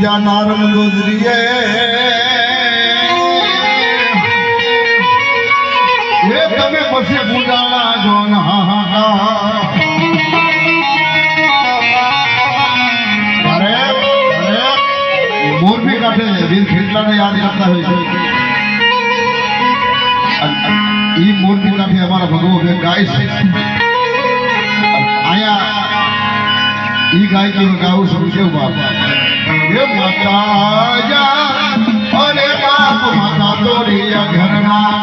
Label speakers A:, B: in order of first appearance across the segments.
A: પૂજા નારમ દોદરીએ એ તમે પછી પૂજાના જો મોરબી કાંઠે વીર ખેટલાને યાદ કરતા હોય છે ઈ મોરબી કાંઠે અમારા ભગવો ગાય છે આયા ઈ ગાય કે ગાવું છું કેવું બાપ હે માતા જા અરે બાપ માતા તોરી ઘરના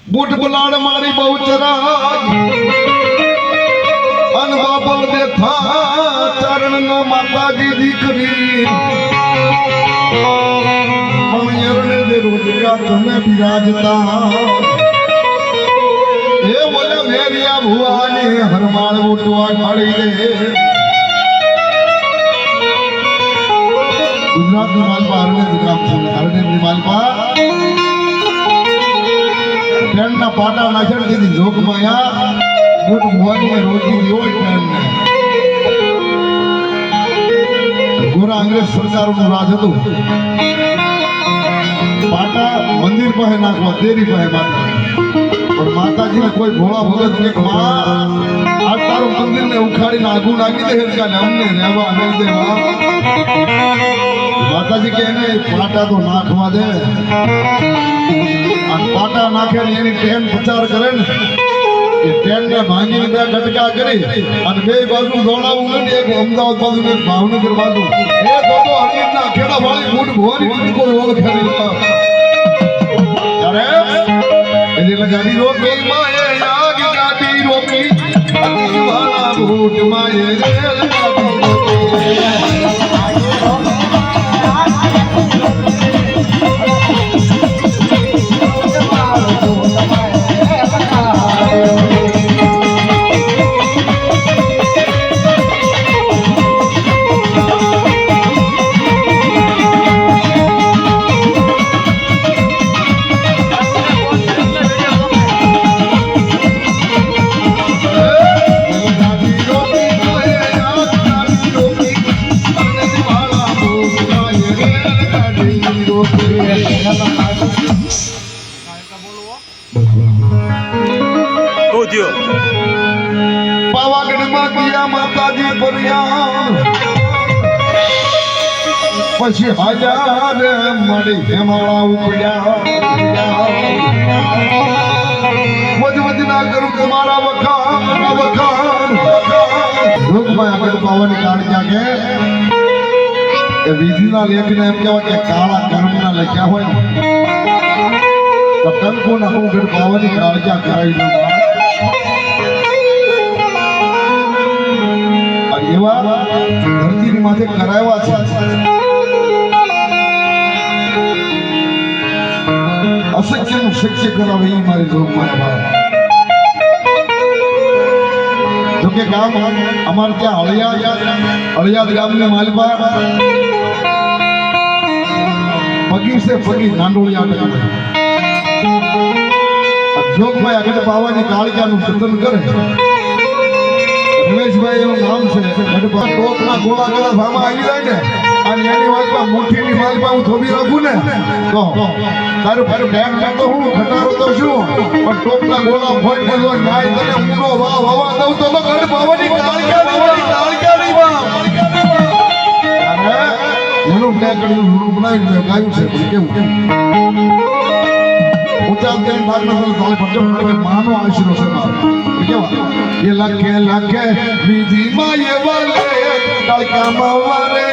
A: બુટ બલાડ મારી બહુ ચરાય અન બાબલ દેખા ચરણ ના માતાજી દીકરી મણિયરને દે રોજકા તમે બિરાજતા એ બોલે મેરિયા ભુવાને હરમાળ ઉઠવા કાઢી દે ગુજરાતની માલપા હરણે ગામ છે હરણેની માલપા ટ્રેનના પાટા નાખી દીધી જોગમાયા બુટ ભુવાની રોકી દીધો ટ્રેનને ગોરા અંગ્રેજ સરકારનું રાજ હતું પાટા મંદિર પાસે નાખવા દેરી પાસે માતા પણ માતાજીને કોઈ ભોળા ભગત કે માં આ તારું મંદિરને ઉખાડીને આગું નાખી દે હેરકાને અમને રહેવા નહીં દે માતાજી કે એને પાટા તો નાખવા દે અને પાટા નાખે ને એની ટ્રેન પ્રચાર કરે ને એ ટ્રેનને ભાંગીને બે ગટકા કરી અને બે બાજુ દોડાવું નથી એક અમદાવાદ બાજુ ને ભાવનગર બાજુ એ તો હરમીરના ખેડા વાળી બુટ ભોરી કોઈ ઓળખે નહીં ત્યારે એટલે ગાડી રોકી માએ આગ ગાડી રોકી વાળા બુટ માએ રેલ ગાડી પાવાગઢમાં ગયા માતાજી ફર્યા પછી હજાર મળી હેમાળા ઉપડ્યા વજના કરું તમારા વખાણ લોકમાં આગળ પાવાની કાળજા કે એ વિધિના લેખને એમ કહેવાય કે કાળા કર્મના લખ્યા હોય તો કંકુના હું ઘર પાવાની કાળજા કરાવી દઉં એવા ધરતીની માથે કરાવ્યા છે અશક્યનું શક્ય કરાવે એ મારી જોગમાં જોકે ગામ અમારે ત્યાં અળિયાદ ગામની માલપા પગી છે પગી નાંડોળિયા જોગભાઈ આગળ પાવાની કાળજાનું જતન કરે રમેશભાઈ એનું નામ છે ટોપના ગોળા ગોળા ભામાં આવી જાય ને અને એની વાતમાં મુઠ્ઠીની વાતમાં હું થોભી રાખું ને તો તારું ડેમ તો હું ખટારો તો શું પણ ટોપના ગોળા ફોડ પડો નાય તને ઊંડો વાવા દઉં તો ગઢ પાવાની કાળકા નહીં બા અરે એનું બ્લેક કર્યું રૂપ બનાવીને ગાયું છે કેવું ઊંચા તેમ ડાકના તાલે પડે માનો આશરો છે કેવા ये लखे लखे विधि माये वाले लड़का मारे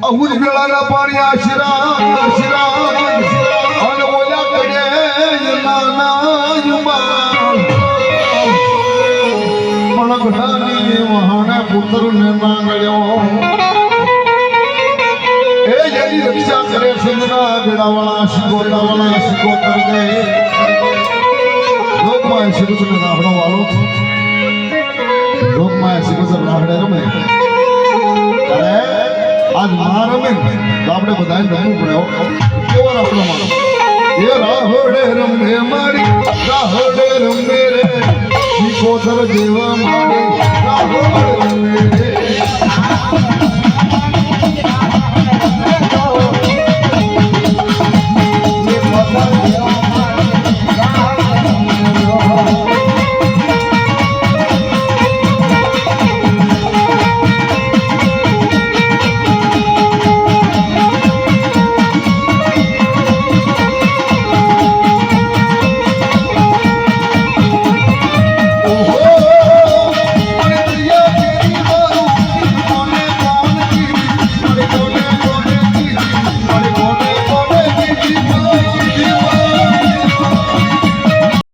A: અહુજ વેળાના પાણી આશરા અને ઓલા કડે નાના યુમાન મણગડાની વહાણે પુત્રને માંગળ્યો એ જેની રક્ષા કરે સંગના બેડાવાળા શિકોતર દે લોકમાં શિકોતર રાહડો વાળો લોકમાં શિકોતર રાહડે રમે આજ માં રમે તો આપણે બધાને રમવું પડે કેવો આપણો માનો એ રાહોડે રમે માડી રાહોડે રમે રે શીખોતર જેવા માડી રાહોડે